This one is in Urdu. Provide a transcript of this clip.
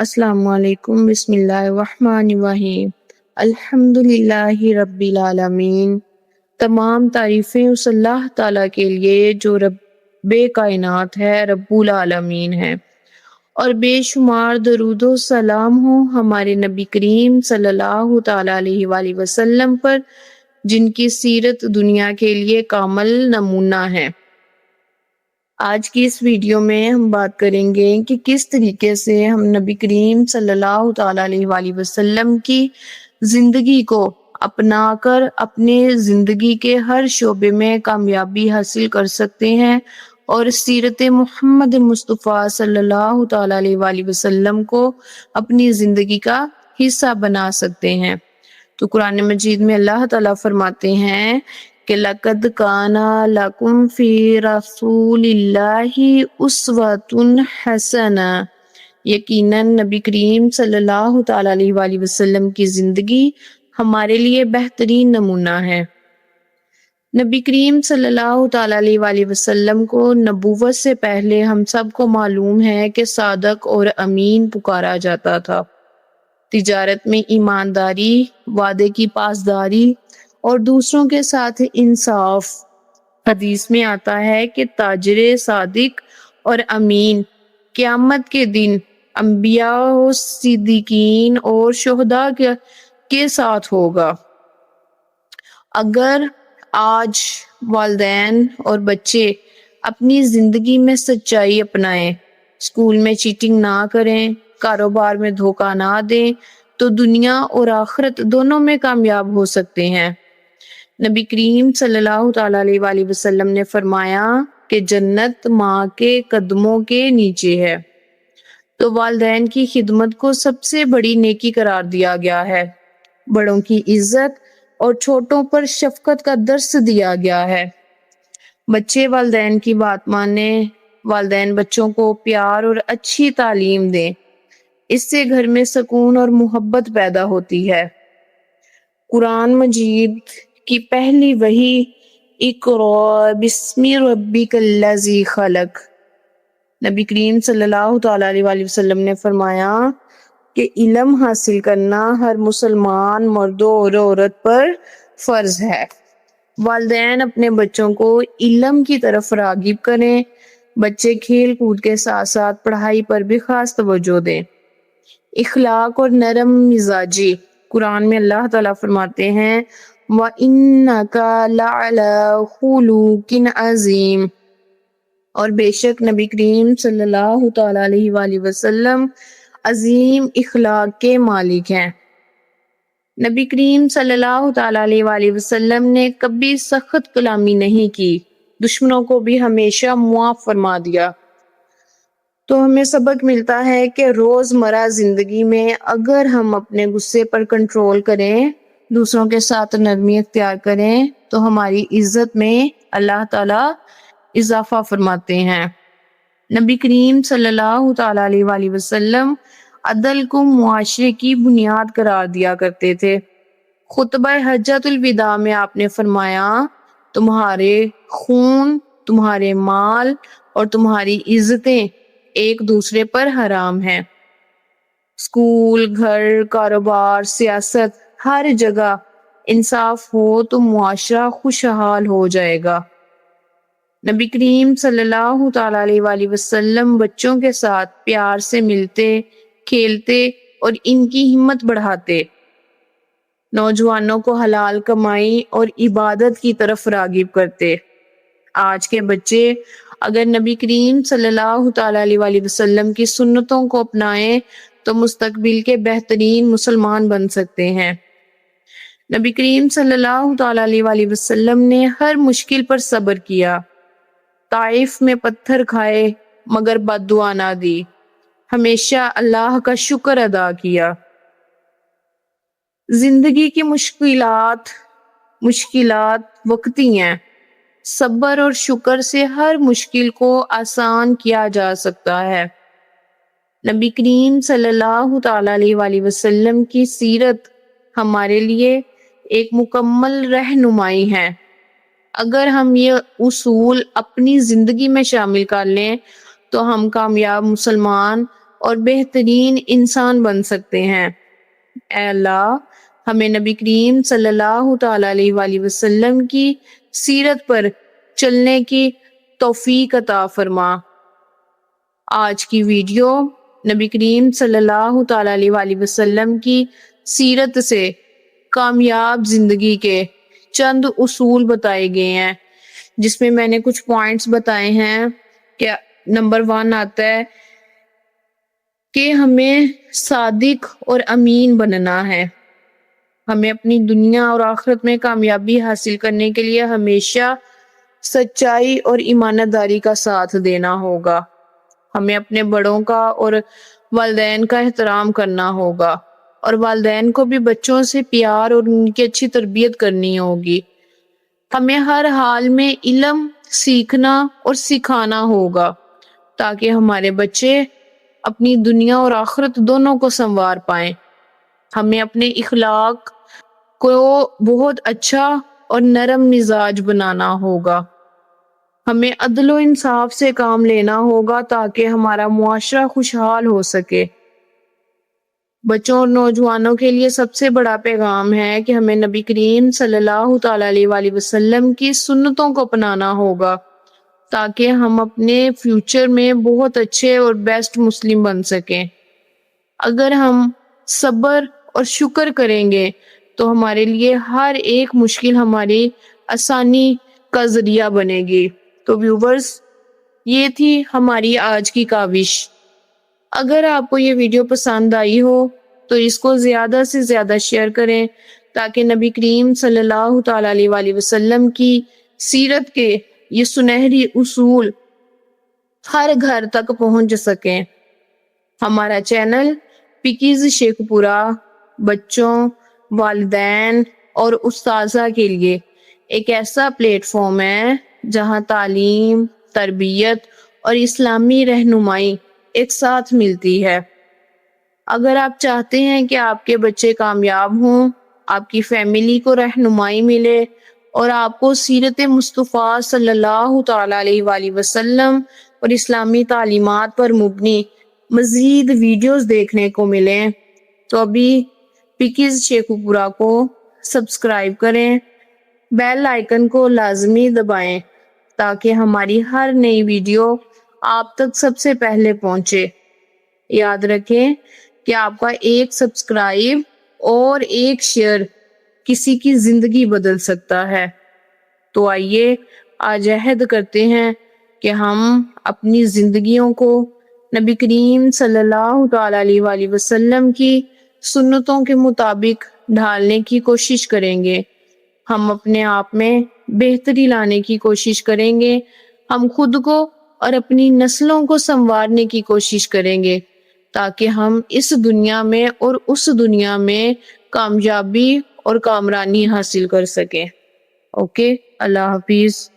السلام علیکم، بسم اللہ الرحمن الرحیم، الحمد للہ رب العالمین۔ تمام تعریفیں اس اللہ تعالیٰ کے لیے جو رب کائنات ہے، رب العالمین ہے، اور بے شمار درود و سلام ہو ہمارے نبی کریم صلی اللہ تعالیٰ علیہ وآلہ وسلم پر، جن کی سیرت دنیا کے لیے کامل نمونہ ہے۔ آج کی اس ویڈیو میں ہم بات کریں گے کہ کس طریقے سے ہم نبی کریم صلی اللہ تعالیٰ علیہ وآلہ وسلم کی زندگی کو اپنا کر اپنے زندگی کے ہر شعبے میں کامیابی حاصل کر سکتے ہیں اور سیرت محمد مصطفیٰ صلی اللہ تعالیٰ علیہ وآلہ وسلم کو اپنی زندگی کا حصہ بنا سکتے ہیں۔ تو قرآن مجید میں اللہ تعالیٰ فرماتے ہیں کہ لَقَدْ كَانَ لَكُمْ فِي رَسُولِ اللَّهِ أُسْوَةٌ حَسَنَةٌ، یقیناً نبی کریم صلی اللہ تعالیٰ علیہ وآلہ وسلم کی زندگی ہمارے لیے بہترین نمونہ ہے۔ نبی کریم صلی اللہ تعالیٰ علیہ وآلہ وسلم کو نبوت سے پہلے ہم سب کو معلوم ہے کہ صادق اور امین پکارا جاتا تھا۔ تجارت میں ایمانداری، وعدے کی پاسداری اور دوسروں کے ساتھ انصاف۔ حدیث میں آتا ہے کہ تاجر صادق اور امین قیامت کے دن انبیاء و صدیقین اور شہداء کے ساتھ ہوگا۔ اگر آج والدین اور بچے اپنی زندگی میں سچائی اپنائیں، اسکول میں چیٹنگ نہ کریں، کاروبار میں دھوکہ نہ دیں، تو دنیا اور آخرت دونوں میں کامیاب ہو سکتے ہیں۔ نبی کریم صلی اللہ تعالیٰ علیہ وآلہ وسلم نے فرمایا کہ جنت ماں کے قدموں کے نیچے ہے، تو والدین کی خدمت کو سب سے بڑی نیکی قرار دیا گیا ہے۔ بڑوں کی عزت اور چھوٹوں پر شفقت کا درس دیا گیا ہے۔ بچے والدین کی بات مانیں، والدین بچوں کو پیار اور اچھی تعلیم دیں، اس سے گھر میں سکون اور محبت پیدا ہوتی ہے۔ قرآن مجید کی پہلی وحی اقرأ بسم ربک الذی خلق۔ نبی کریم صلی اللہ تعالیٰ علیہ وآلہ وسلم نے فرمایا کہ علم حاصل کرنا ہر مسلمان مرد اور عورت پر فرض ہے۔ والدین اپنے بچوں کو علم کی طرف راغب کریں، بچے کھیل کود کے ساتھ ساتھ پڑھائی پر بھی خاص توجہ دیں۔ اخلاق اور نرم مزاجی، قرآن میں اللہ تعالیٰ فرماتے ہیں وَإِنَّكَ لَعَلَىٰ خُلُقٍ عَظِيمٍ، اور بے شک نبی کریم صلی اللہ تعالیٰ علیہ وآلہ وسلم عظیم اخلاق کے مالک ہیں۔ نبی کریم صلی اللہ تعالیٰ علیہ وآلہ وسلم نے کبھی سخت کلامی نہیں کی، دشمنوں کو بھی ہمیشہ معاف فرما دیا۔ تو ہمیں سبق ملتا ہے کہ روزمرہ زندگی میں اگر ہم اپنے غصے پر کنٹرول کریں، دوسروں کے ساتھ نرمی اختیار کریں، تو ہماری عزت میں اللہ تعالیٰ اضافہ فرماتے ہیں۔ نبی کریم صلی اللہ تعالیٰ علیہ وآلہ وسلم عدل کو معاشرے کی بنیاد قرار دیا کرتے تھے۔ خطبہ حجۃ الوداع میں آپ نے فرمایا تمہارے خون، تمہارے مال اور تمہاری عزتیں ایک دوسرے پر حرام ہیں۔ اسکول، گھر، کاروبار، سیاست، ہر جگہ انصاف ہو تو معاشرہ خوشحال ہو جائے گا۔ نبی کریم صلی اللہ تعالیٰ علیہ وآلہ وسلم بچوں کے ساتھ پیار سے ملتے، کھیلتے اور ان کی ہمت بڑھاتے۔ نوجوانوں کو حلال کمائی اور عبادت کی طرف راغب کرتے۔ آج کے بچے اگر نبی کریم صلی اللہ تعالیٰ علیہ وآلہ وسلم کی سنتوں کو اپنائیں تو مستقبل کے بہترین مسلمان بن سکتے ہیں۔ نبی کریم صلی اللہ تعالیٰ علیہ وآلہ وسلم نے ہر مشکل پر صبر کیا، طائف میں پتھر کھائے مگر بد دعا نہ دی، ہمیشہ اللہ کا شکر ادا کیا۔ زندگی کی مشکلات وقتی ہیں، صبر اور شکر سے ہر مشکل کو آسان کیا جا سکتا ہے۔ نبی کریم صلی اللہ تعالیٰ علیہ وآلہ وسلم کی سیرت ہمارے لیے ایک مکمل رہنمائی ہے۔ اگر ہم یہ اصول اپنی زندگی میں شامل کر لیں تو ہم کامیاب مسلمان اور بہترین انسان بن سکتے ہیں۔ اے اللہ، ہمیں نبی کریم صلی اللہ تعالی علیہ وآلہ وسلم کی سیرت پر چلنے کی توفیق عطا فرما۔ آج کی ویڈیو نبی کریم صلی اللہ تعالی علیہ وآلہ وسلم کی سیرت سے کامیاب زندگی کے چند اصول بتائے گئے ہیں، جس میں نے کچھ پوائنٹس بتائے ہیں کہ نمبر 1 آتا ہے کہ ہمیں صادق اور امین بننا ہے۔ ہمیں اپنی دنیا اور آخرت میں کامیابی حاصل کرنے کے لیے ہمیشہ سچائی اور ایمانداری کا ساتھ دینا ہوگا۔ ہمیں اپنے بڑوں کا اور والدین کا احترام کرنا ہوگا، اور والدین کو بھی بچوں سے پیار اور ان کی اچھی تربیت کرنی ہوگی۔ ہمیں ہر حال میں علم سیکھنا اور سکھانا ہوگا تاکہ ہمارے بچے اپنی دنیا اور آخرت دونوں کو سنوار پائیں۔ ہمیں اپنے اخلاق کو بہت اچھا اور نرم مزاج بنانا ہوگا۔ ہمیں عدل و انصاف سے کام لینا ہوگا تاکہ ہمارا معاشرہ خوشحال ہو سکے۔ بچوں اور نوجوانوں کے لیے سب سے بڑا پیغام ہے کہ ہمیں نبی کریم صلی اللہ تعالی علیہ وآلہ وسلم کی سنتوں کو اپنانا ہوگا تاکہ ہم اپنے فیوچر میں بہت اچھے اور بیسٹ مسلم بن سکیں۔ اگر ہم صبر اور شکر کریں گے تو ہمارے لیے ہر ایک مشکل ہماری آسانی کا ذریعہ بنے گی۔ تو ویورز، یہ تھی ہماری آج کی کاوش۔ اگر آپ کو یہ ویڈیو پسند آئی ہو تو اس کو زیادہ سے زیادہ شیئر کریں تاکہ نبی کریم صلی اللہ تعالی علیہ وآلہ وسلم کی سیرت کے یہ سنہری اصول ہر گھر تک پہنچ سکیں۔ ہمارا چینل پکیز شیخ پورہ بچوں، والدین اور اساتذہ کے لیے ایک ایسا پلیٹ فارم ہے جہاں تعلیم، تربیت اور اسلامی رہنمائی ایک ساتھ ملتی ہے۔ اگر آپ چاہتے ہیں کہ آپ کے بچے کامیاب ہوں، آپ کی فیملی کو رہنمائی ملے اور آپ کو سیرت مصطفیٰ صلی اللہ تعالی علیہ وآلہ وسلم اور اسلامی تعلیمات پر مبنی مزید ویڈیوز دیکھنے کو ملیں، تو ابھی پکیز شیخ پورہ کو سبسکرائب کریں، بیل آئیکن کو لازمی دبائیں تاکہ ہماری ہر نئی ویڈیو آپ تک سب سے پہلے پہنچے۔ یاد رکھیں کہ آپ کا ایک سبسکرائب اور ایک شیئر کسی کی زندگی بدل سکتا ہے۔ تو آئیے آج عہد کرتے ہیں کہ ہم اپنی زندگیوں کو نبی کریم صلی اللہ تعالی علیہ وآلہ وسلم کی سنتوں کے مطابق ڈھالنے کی کوشش کریں گے۔ ہم اپنے آپ میں بہتری لانے کی کوشش کریں گے۔ ہم خود کو اور اپنی نسلوں کو سنوارنے کی کوشش کریں گے تاکہ ہم اس دنیا میں اور اس دنیا میں کامیابی اور کامرانی حاصل کر سکیں۔ اوکے، اللہ حافظ۔